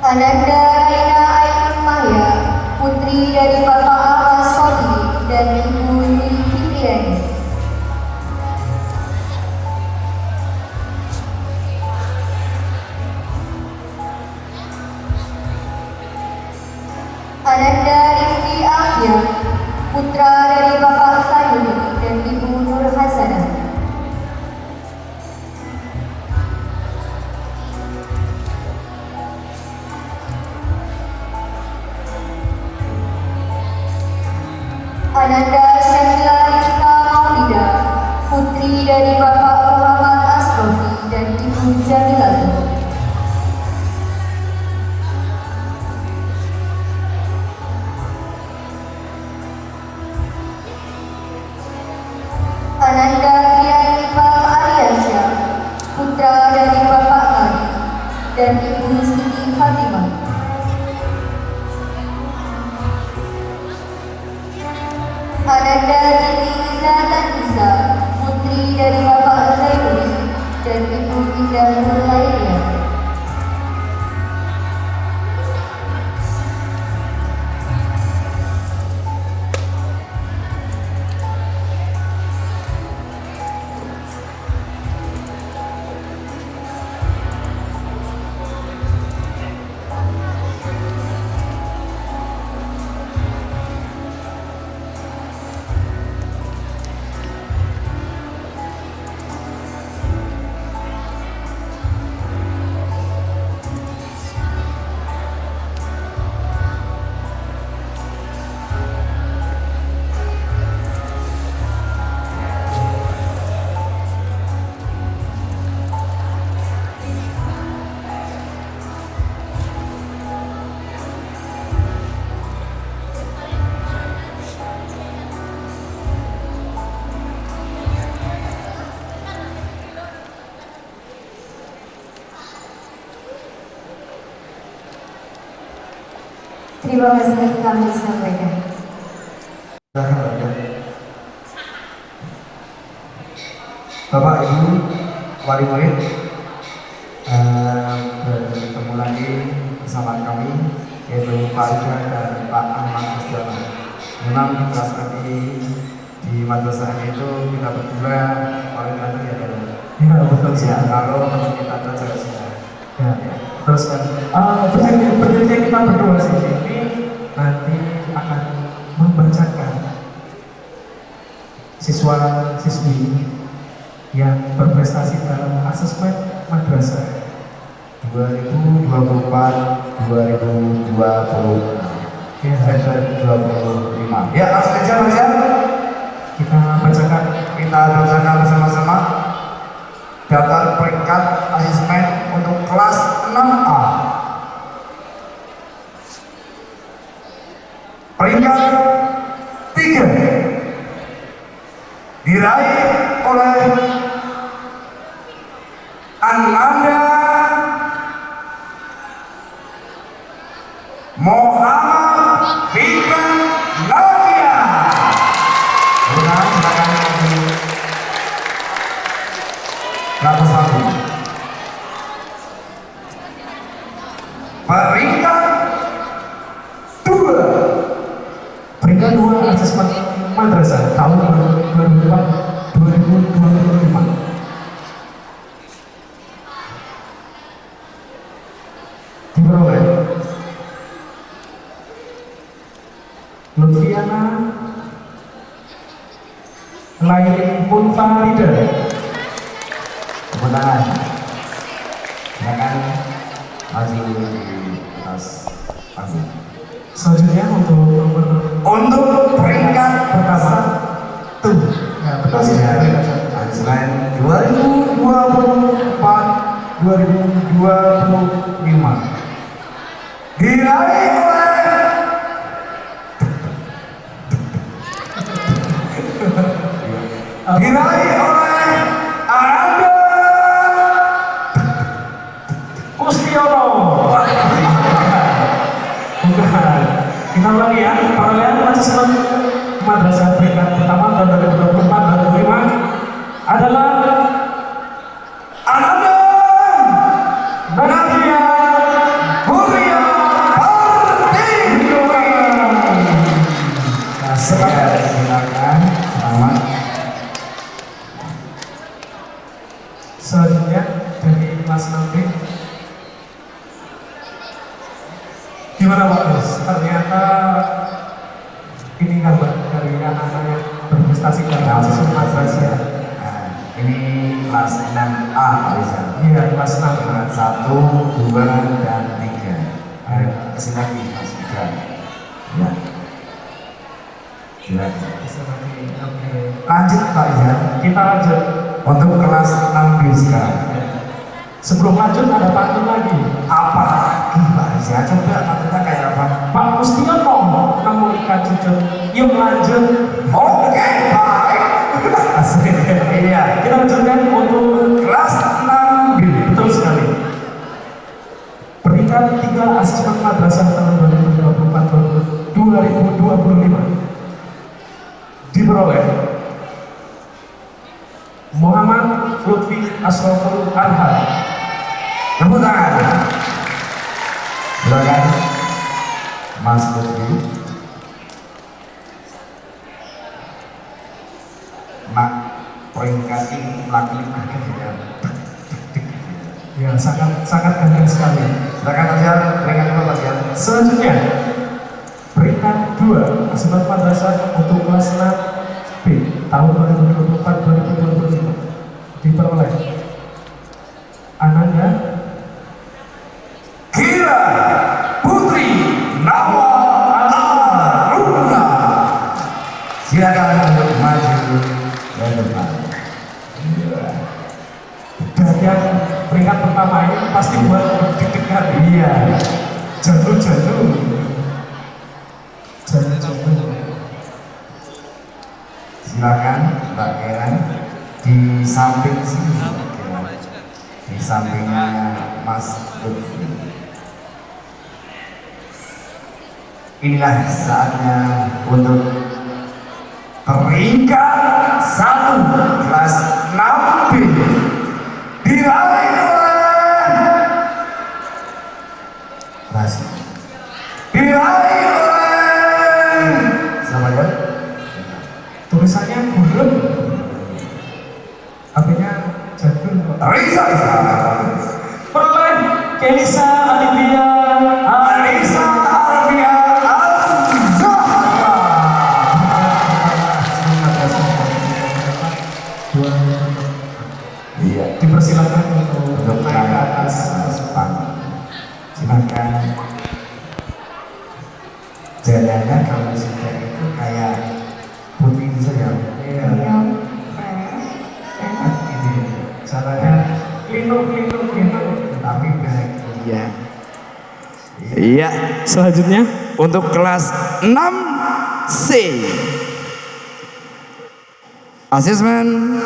[SPEAKER 3] Ananda Raina Ainun Mahya, putri dari Bapak Ahmad Sodi dan Ibu Yuli Fitriani. Ananda Rifki Afia, putra dari Bapak Sayuni dan Ibu Nur Hasanah. Ananda Syakila Rizka Maulida, putri dari Bapak Muhammad Asrofi dan Ibu Jamilati. Ananda Krianipa Aryasyah, putra dari Bapak Ali dan Ibu Siti Fatimah. Ananda Titi Izatan Isa, putri dari Bapak Zaiduri dan Ibu Indah Nurlainia. Terima kasih kami sampaikan.
[SPEAKER 4] Bapak Ibu wali murid, bertemu lagi bersama kami yaitu Pak Ida dan Pak Ahmad Astrono. Memang kelas kami di madrasah itu kita berdua paling nanti adalah betul sih. Kalau teman kita ada saya. Ya. Terus kan, berarti kita berdua sih ini nanti akan membacakan siswa-siswi yang berprestasi dalam asesmen madrasah 2024-2025 ya, langsung aja Mas ya. Kita bacakan bersama-sama daftar peringkat asesmen untuk kelas 6A. Peringkat 3 diraih oleh Ananda Muhammad Fikran Nadia. Silakan Lalu satu. Peringkat 2 asesmen
[SPEAKER 5] tahun 2025. Diperoleh Lutfiana Laili Munfarida.
[SPEAKER 4] Tepuk tangan. Silakan maju di atas panggung.
[SPEAKER 5] Selanjutnya untuk
[SPEAKER 4] peringkat
[SPEAKER 5] pertama
[SPEAKER 4] tuh
[SPEAKER 5] ya, betul
[SPEAKER 4] masih
[SPEAKER 5] sih.
[SPEAKER 4] ada Anslan 2024-2025 diraih oleh Anda
[SPEAKER 5] Kustiono. Bukan. Kita ulangi ya. Perolehan mahasiswa madrasah peringkat pertama tahun 2024 dan 2025 adalah
[SPEAKER 4] Ananda Nadia Huria Hartiwi.
[SPEAKER 5] Nah,
[SPEAKER 4] Silakan, selamat.
[SPEAKER 5] selanjutnya dari kelas 6B. Gimana Pak Gus? Ternyata ini kabar dari anak-anak yang berprestasi dalam mahasiswa madrasah.
[SPEAKER 4] Nah, ini kelas 6A Pak Rizal.
[SPEAKER 5] Iya, kelas 6.
[SPEAKER 4] Kelas 1, 2, dan 3. Kesini lagi Mas Gibran. Ya. Silakan.
[SPEAKER 5] Oke.
[SPEAKER 4] Lanjut Pak Rizal.
[SPEAKER 5] Kita lanjut.
[SPEAKER 4] Untuk kelas 6B sekarang.
[SPEAKER 5] Sebelum lanjut ada pantun lagi.
[SPEAKER 4] Apa lagi Pak Rizal? Coba pantunnya kayak apa?
[SPEAKER 5] Pak Kustiono namun ikan cucut. Yuk lanjut.
[SPEAKER 4] Oke, baik.
[SPEAKER 5] Asik.
[SPEAKER 4] Iya.
[SPEAKER 5] Kita lanjutkan untuk
[SPEAKER 4] Kelas 6B.
[SPEAKER 5] betul sekali. Peringkat 3 asesmen madrasah tahun 2024-2025 diperoleh Muhammad Lutfi Asroful Arhad.
[SPEAKER 4] Tepuk tangan. Silakan Mas Lutfi. Mak peringkat ini laki-laki ya.
[SPEAKER 5] Ya, sangat ganteng sekali.
[SPEAKER 4] Silakan Rizal, peringkat berapa Rizal?
[SPEAKER 5] Selanjutnya peringkat 2 asesmen madrasah untuk kelas 6B tahun 2024-2025 diperoleh Ananda
[SPEAKER 4] Kira Putri Nawa Aruna. Silakan untuk maju ke depan.
[SPEAKER 5] dan yang peringkat pertama ini pasti buat deg-degan.
[SPEAKER 4] Iya.
[SPEAKER 5] Jatuh.
[SPEAKER 4] Silakan Mbak Keren di samping sini. Di sampingnya Mas Lutfi. Inilah saatnya untuk peringkat 1 kelas 6B diraih oleh Rasi. Diraih oleh siapa ya?
[SPEAKER 5] Tulisannya bulat, HP-nya jadul kok.
[SPEAKER 4] Risa.
[SPEAKER 5] Peroleh Kelisa Alivia
[SPEAKER 4] Alisa Alvia Al-Zahra. Iya.
[SPEAKER 5] Dipersilakan untuk
[SPEAKER 4] Untuk
[SPEAKER 5] naik ke atas.
[SPEAKER 4] panggung. Silakan. Jalannya kalau sudah itu kayak putri saja.
[SPEAKER 5] Iya. Enak ini. Caranya klinuk.
[SPEAKER 4] Tapi bahagia.
[SPEAKER 6] Iya,
[SPEAKER 5] Selanjutnya
[SPEAKER 6] untuk kelas 6C. Asesmen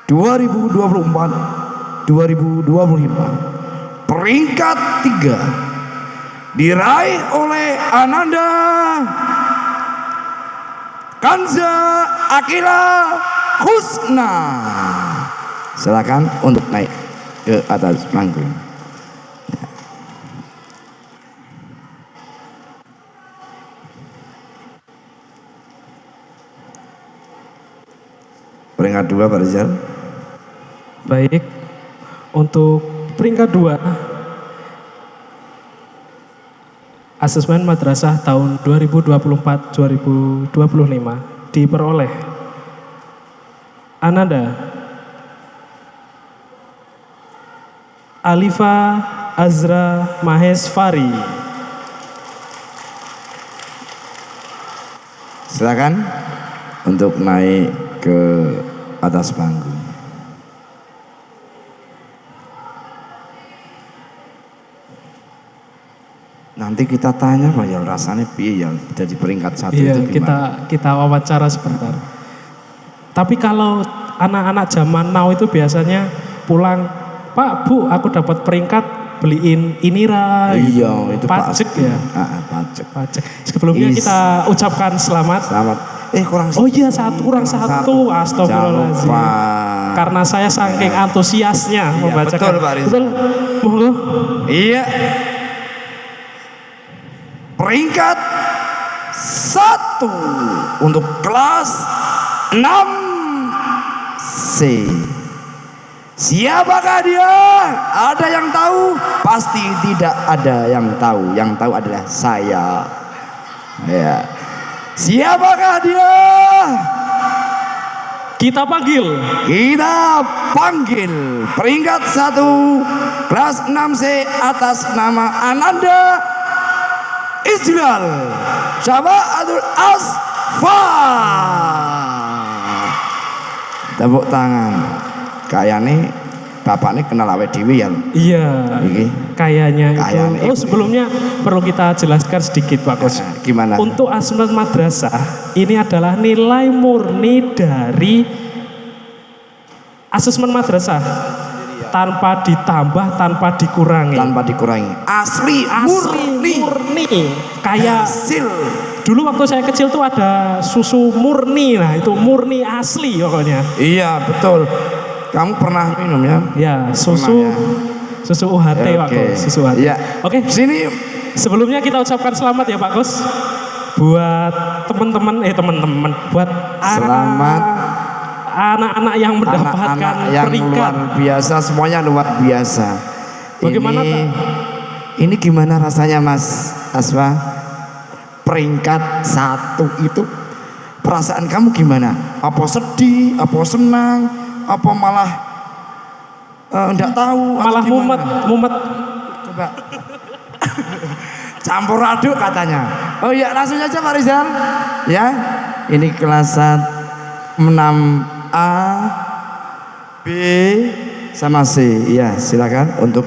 [SPEAKER 6] 2024-2025. Peringkat 3 diraih oleh Ananda Kanza Akila Husna. Silakan untuk naik ke atas panggung. peringkat 2 Pak Rizal.
[SPEAKER 5] Baik, untuk peringkat 2 asesmen madrasah tahun 2024-2025 diperoleh Ananda Alifa Azra Mahesvari.
[SPEAKER 6] Silakan untuk naik ke atas panggung. Nanti kita tanya Pak ya rasanya piye yang jadi peringkat 1
[SPEAKER 5] Iya,
[SPEAKER 6] itu gimana?
[SPEAKER 5] kita wawancara sebentar. Tapi kalau anak-anak zaman now itu biasanya pulang, Pak, Bu, aku dapat peringkat, beliin Inira,
[SPEAKER 6] Iya, itu
[SPEAKER 5] pajak
[SPEAKER 6] pasti.
[SPEAKER 5] ya.
[SPEAKER 6] Pajak.
[SPEAKER 5] Pajak. Sebelumnya
[SPEAKER 6] Is-
[SPEAKER 5] kita ucapkan selamat.
[SPEAKER 6] Selamat. Kurang
[SPEAKER 5] Oh iya, kurang satu. Astagfirullahaladzim.
[SPEAKER 6] Jangan lupa.
[SPEAKER 5] Karena saya saking antusiasnya membacakan.
[SPEAKER 6] betul, Pak Rizal.
[SPEAKER 5] Betul. Monggo.
[SPEAKER 6] Iya. Peringkat 1 untuk kelas 6C. Siapakah dia? Ada yang tahu? Pasti tidak ada yang tahu. Yang tahu adalah saya. Ya. Siapakah dia?
[SPEAKER 5] Kita panggil
[SPEAKER 6] Kita panggil peringkat 1 kelas 6C atas nama Ananda Istilal Syabaatul Asfar. Tepuk tangan. Kayaknya bapaknya kenal awet dewi ya.
[SPEAKER 5] Iya,
[SPEAKER 6] Iki.
[SPEAKER 5] kayaknya itu.
[SPEAKER 6] Kayaknya
[SPEAKER 5] Oh, sebelumnya perlu kita jelaskan sedikit Pak Kos.
[SPEAKER 6] Gimana?
[SPEAKER 5] Untuk asesmen madrasah ini adalah nilai murni dari asesmen madrasah tanpa ditambah, tanpa dikurangi.
[SPEAKER 6] Tanpa dikurangi. Asli,
[SPEAKER 5] Murni. Kayak
[SPEAKER 6] hasil.
[SPEAKER 5] dulu waktu saya kecil tuh ada susu murni, nah itu murni asli pokoknya.
[SPEAKER 6] Iya betul. Kamu pernah minum ya?
[SPEAKER 5] Ya, susu
[SPEAKER 6] Pernah
[SPEAKER 5] susu UHT
[SPEAKER 6] Ya,
[SPEAKER 5] Pak
[SPEAKER 6] oke.
[SPEAKER 5] Kos, susu UHT.
[SPEAKER 6] Iya.
[SPEAKER 5] Oke,
[SPEAKER 6] Sini.
[SPEAKER 5] sebelumnya kita ucapkan selamat ya Pak Kos buat teman-teman buat
[SPEAKER 6] Selamat.
[SPEAKER 5] anak-anak yang mendapatkan
[SPEAKER 6] Anak-anak yang
[SPEAKER 5] peringkat.
[SPEAKER 6] luar biasa, semuanya luar biasa.
[SPEAKER 5] Bagaimana,
[SPEAKER 6] ini gimana rasanya Mas Aswa? Peringkat 1 itu perasaan kamu gimana? Apa sedih? Apa senang? Apa malah enggak tahu? atau
[SPEAKER 5] Malah
[SPEAKER 6] gimana?
[SPEAKER 5] mumet.
[SPEAKER 6] Coba. Campur aduk katanya. Oh iya, langsung aja Pak Rizal. Ya, ini kelas 6A, B, sama C. Iya, silakan untuk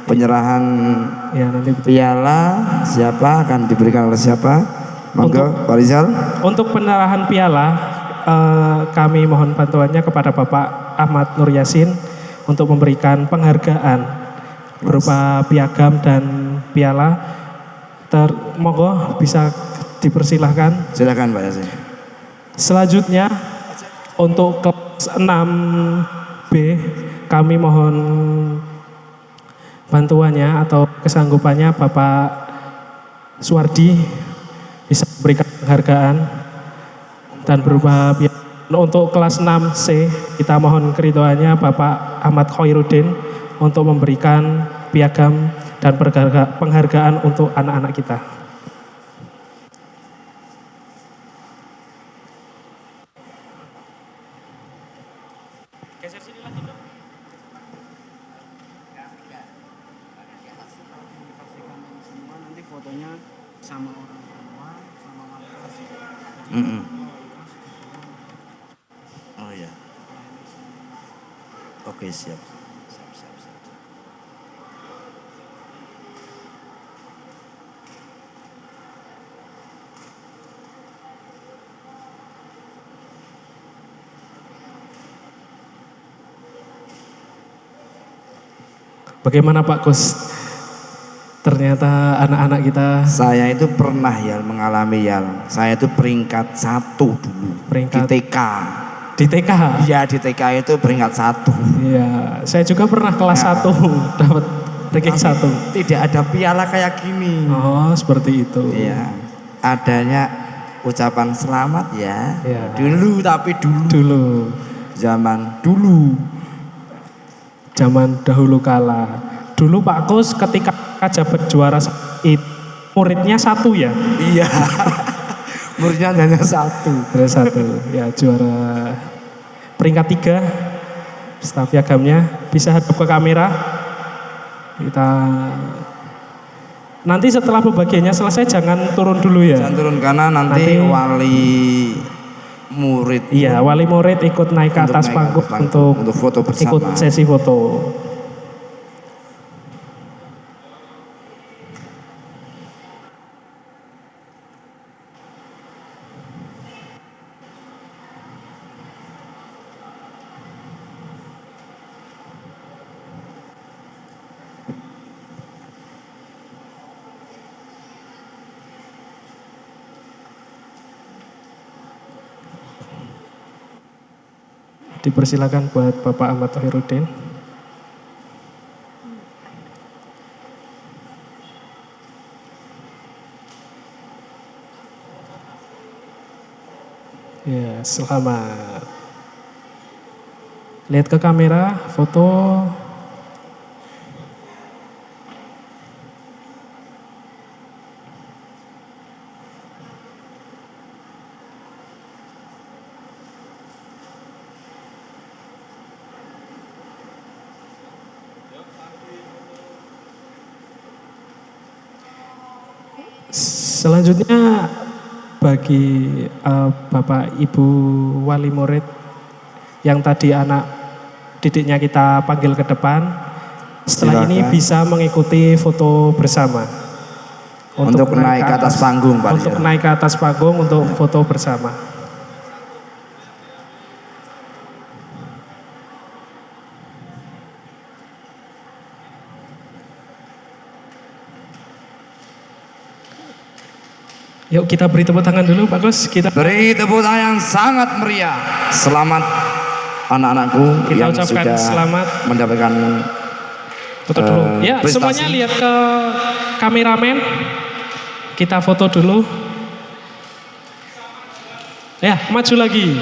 [SPEAKER 6] penyerahan
[SPEAKER 5] Ya, nanti betul.
[SPEAKER 6] piala. Siapa akan diberikan oleh siapa? Monggo Pak Rizal.
[SPEAKER 5] Untuk penyerahan piala kami mohon bantuannya kepada Bapak Ahmad Nur Yasin untuk memberikan penghargaan berupa piagam dan piala. Monggo bisa dipersilahkan.
[SPEAKER 6] Silakan Pak Yasin.
[SPEAKER 5] Selanjutnya untuk kelas 6B kami mohon bantuannya atau kesanggupannya Bapak Suwardi bisa memberikan penghargaan dan berupa untuk kelas 6C kita mohon keridoannya Bapak Ahmad Khairuddin untuk memberikan piagam dan penghargaan untuk anak-anak kita.
[SPEAKER 6] Oh ya. Oke, siap.
[SPEAKER 5] Bagaimana Pak Kus? Ternyata anak-anak kita
[SPEAKER 6] Saya itu pernah ya mengalami ya. Saya itu peringkat 1 dulu.
[SPEAKER 5] Peringkat-
[SPEAKER 6] Di TK.
[SPEAKER 5] di TK.
[SPEAKER 6] Iya, di TK itu peringkat 1.
[SPEAKER 5] Iya, saya juga pernah kelas 1 dapat ranking 1.
[SPEAKER 6] Tidak ada piala kayak gini.
[SPEAKER 5] Oh, seperti itu.
[SPEAKER 6] Iya. Adanya ucapan selamat ya.
[SPEAKER 5] Iya.
[SPEAKER 6] Dulu tapi dulu.
[SPEAKER 5] Dulu.
[SPEAKER 6] zaman dulu.
[SPEAKER 5] Zaman dahulu kala. Dulu Pak Kus ketika jabat juara muridnya satu ya.
[SPEAKER 6] Iya. Muridnya hanya satu.
[SPEAKER 5] Ada satu ya juara peringkat 3 staf piagamnya bisa hadap ke kamera. Kita nanti setelah pembagiannya selesai jangan turun dulu ya.
[SPEAKER 6] Jangan turun karena nanti wali murid.
[SPEAKER 5] Iya, wali murid ikut naik ke atas panggung untuk
[SPEAKER 6] foto bersama.
[SPEAKER 5] ikut sesi foto. Dipersilakan buat Bapak Ahmad Tohiruddin. Ya, selamat. Lihat ke kamera, foto. Selanjutnya bagi Bapak Ibu wali murid yang tadi anak didiknya kita panggil ke depan, setelah ini bisa mengikuti foto bersama.
[SPEAKER 6] Untuk naik ke atas panggung, Pak.
[SPEAKER 5] Untuk naik ke atas panggung untuk foto bersama. Yuk kita beri tepuk tangan dulu Pak Gus. Kita
[SPEAKER 6] beri tepuk tangan yang sangat meriah. Selamat anak-anakku
[SPEAKER 5] kita
[SPEAKER 6] yang
[SPEAKER 5] ucapkan
[SPEAKER 6] sudah
[SPEAKER 5] selamat
[SPEAKER 6] mendapatkan
[SPEAKER 5] foto dulu. Ya,
[SPEAKER 6] prestasi.
[SPEAKER 5] semuanya lihat ke kameramen. Kita foto dulu. Ya, maju lagi.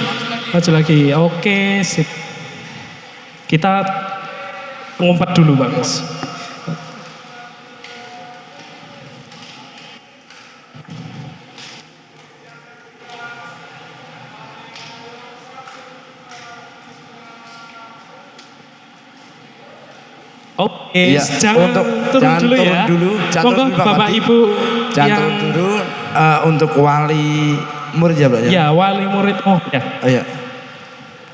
[SPEAKER 5] Maju lagi. Oke, sip. Kita ngumpat dulu Pak Gus. Oke,
[SPEAKER 6] Iya,
[SPEAKER 5] jangan turun dulu ya. Monggo Bapak Ibu
[SPEAKER 6] jangan
[SPEAKER 5] yang
[SPEAKER 6] turun dulu untuk wali murid ya Pak ya.
[SPEAKER 5] Ya, wali murid. Oh ya.
[SPEAKER 6] Oh ya.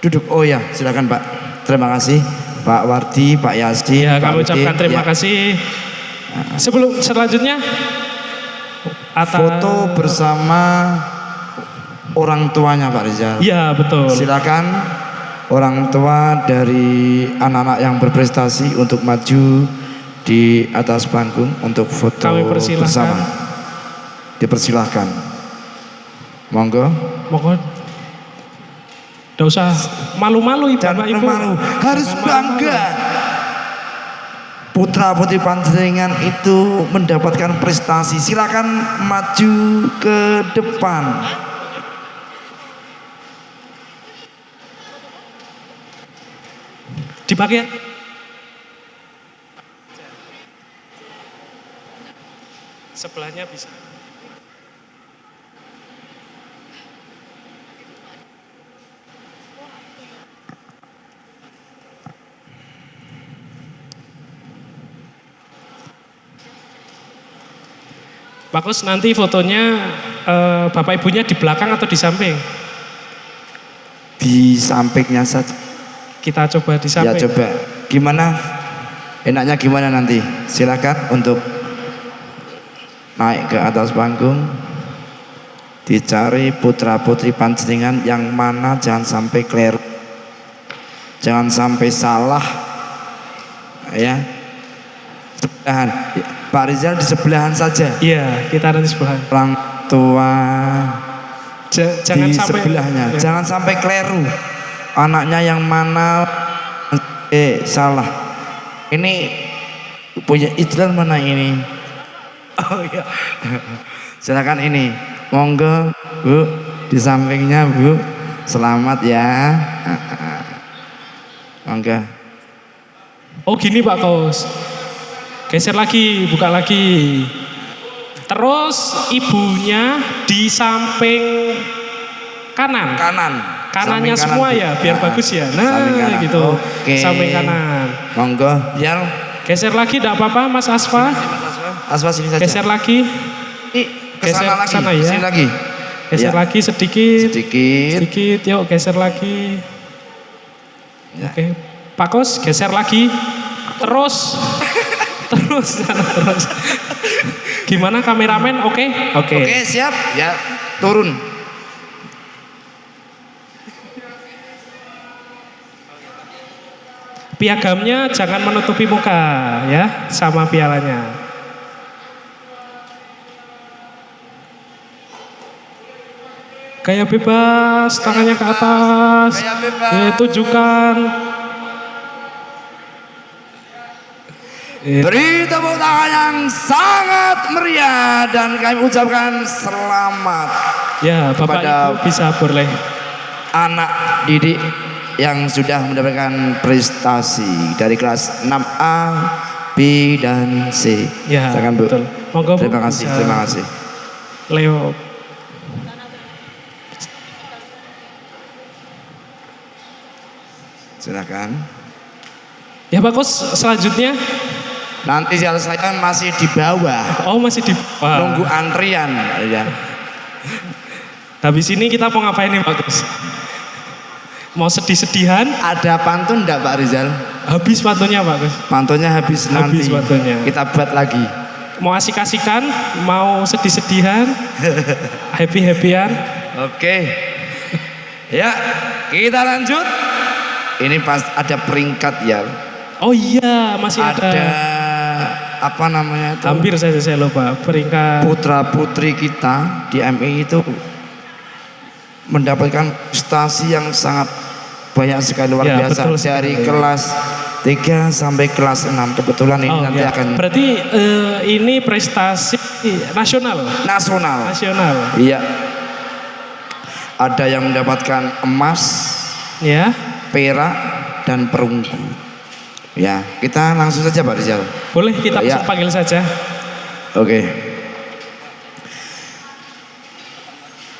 [SPEAKER 6] Duduk. Oh ya, silakan Pak. Terima kasih Pak Wardi, Pak Yasdi.
[SPEAKER 5] Ya,
[SPEAKER 6] Pak
[SPEAKER 5] kami ucapkan
[SPEAKER 6] Udin.
[SPEAKER 5] terima
[SPEAKER 6] Ya.
[SPEAKER 5] kasih. Sebelum selanjutnya
[SPEAKER 6] Foto bersama orang tuanya Pak Rizal.
[SPEAKER 5] Ya, betul.
[SPEAKER 6] Silakan orang tua dari anak-anak yang berprestasi untuk maju di atas panggung untuk foto
[SPEAKER 5] Kami persilahkan.
[SPEAKER 6] bersama. Dipersilahkan. Monggo.
[SPEAKER 5] Monggo. Tidak usah malu-malu Ibu,
[SPEAKER 6] Jangan
[SPEAKER 5] Bapak Ibu.
[SPEAKER 6] malu, harus
[SPEAKER 5] Jangan
[SPEAKER 6] bangga. Putra putri Panjenengan itu mendapatkan prestasi. Silakan maju ke depan.
[SPEAKER 5] Dipakai. Sebelahnya bisa. Bagus, nanti fotonya Bapak Ibunya di belakang atau di samping?
[SPEAKER 6] Di sampingnya saja.
[SPEAKER 5] Kita coba di
[SPEAKER 6] Ya
[SPEAKER 5] samping.
[SPEAKER 6] coba. Gimana? Enaknya gimana nanti? Silakan untuk naik ke atas panggung. Dicari putra putri Panjenengan yang mana, jangan sampai keliru. Jangan sampai salah. Ya. Sebelahan. Pak Rizal di sebelahan saja.
[SPEAKER 5] Iya, kita ada di sebelah.
[SPEAKER 6] Orang tua
[SPEAKER 5] Jangan
[SPEAKER 6] di
[SPEAKER 5] sampai
[SPEAKER 6] sebelahnya.
[SPEAKER 5] ya.
[SPEAKER 6] Jangan sampai keliru. Anaknya yang mana salah. Ini punya Ijlal mana ini? Oh iya. Silakan ini. Monggo Bu, di sampingnya Bu. Selamat ya. Mangga.
[SPEAKER 5] Oh gini Pak Kos. Geser lagi, buka lagi. Terus ibunya di samping kanan. Kanannya
[SPEAKER 6] Samping
[SPEAKER 5] semua
[SPEAKER 6] kanan, Bu.
[SPEAKER 5] ya, biar bagus ya. Nah,
[SPEAKER 6] samping kanan.
[SPEAKER 5] gitu.
[SPEAKER 6] Oke.
[SPEAKER 5] Samping kanan.
[SPEAKER 6] Monggo, Yal.
[SPEAKER 5] Geser lagi enggak apa-apa Mas Asfa.
[SPEAKER 6] Aswa sini saja.
[SPEAKER 5] Geser lagi.
[SPEAKER 6] Ke sana lagi.
[SPEAKER 5] sana ya.
[SPEAKER 6] Sini lagi.
[SPEAKER 5] Geser
[SPEAKER 6] Ya.
[SPEAKER 5] lagi sedikit.
[SPEAKER 6] Sedikit.
[SPEAKER 5] Sedikit, yuk geser lagi.
[SPEAKER 6] Ya.
[SPEAKER 5] Oke, Pak Kos geser lagi. Terus. Terus. Gimana kameramen? Oke.
[SPEAKER 6] Oke, siap. Ya, turun.
[SPEAKER 5] Piagamnya jangan menutupi muka ya, sama pialanya. Gaya bebas, tangannya ke atas.
[SPEAKER 6] Gaya bebas.
[SPEAKER 5] Ya, tunjukkan.
[SPEAKER 6] Beri tepuk tangan yang sangat meriah dan kami ucapkan selamat
[SPEAKER 5] Ya, Bapak
[SPEAKER 6] kepada
[SPEAKER 5] Ibu bisa boleh.
[SPEAKER 6] anak didik yang sudah mendapatkan prestasi dari kelas 6A, B, dan C.
[SPEAKER 5] Ya,
[SPEAKER 6] Silakan, Bu.
[SPEAKER 5] betul. Monggo, Bu,
[SPEAKER 6] Terima kasih,
[SPEAKER 5] bisa.
[SPEAKER 6] terima kasih.
[SPEAKER 5] Leo.
[SPEAKER 6] Silakan.
[SPEAKER 5] Ya Pak Kos, selanjutnya.
[SPEAKER 6] Nanti saya masih di bawah,
[SPEAKER 5] Oh masih di
[SPEAKER 6] nunggu antrian. Ya.
[SPEAKER 5] Habis ini kita mau ngapain nih Pak Kos? Mau sedih-sedihan?
[SPEAKER 6] Ada pantun enggak Pak Rizal?
[SPEAKER 5] Habis pantunnya Pak Kos.
[SPEAKER 6] Pantunnya habis nanti.
[SPEAKER 5] Habis pantunnya.
[SPEAKER 6] Kita buat lagi.
[SPEAKER 5] Mau asik-asikan? Mau sedih-sedihan? Happy-happyan?
[SPEAKER 6] Oke. Ya, kita lanjut. Ini pas ada peringkat ya.
[SPEAKER 5] Oh iya, masih
[SPEAKER 6] Ada
[SPEAKER 5] ada.
[SPEAKER 6] apa namanya itu?
[SPEAKER 5] Hampir saja saya lupa. Peringkat.
[SPEAKER 6] Putra-putri kita di MI itu mendapatkan prestasi yang sangat banyak sekali, luar
[SPEAKER 5] Ya,
[SPEAKER 6] biasa
[SPEAKER 5] betul
[SPEAKER 6] dari
[SPEAKER 5] sekali.
[SPEAKER 6] kelas 3 sampai kelas 6. Kebetulan ini
[SPEAKER 5] Oh,
[SPEAKER 6] nanti
[SPEAKER 5] ya.
[SPEAKER 6] akan
[SPEAKER 5] Berarti ini prestasi nasional.
[SPEAKER 6] nasional.
[SPEAKER 5] Nasional.
[SPEAKER 6] Iya. Ada yang mendapatkan emas,
[SPEAKER 5] Ya.
[SPEAKER 6] perak, dan perunggu. Ya, kita langsung saja Pak Rizal.
[SPEAKER 5] Boleh kita
[SPEAKER 6] Ya.
[SPEAKER 5] langsung panggil saja.
[SPEAKER 6] Oke.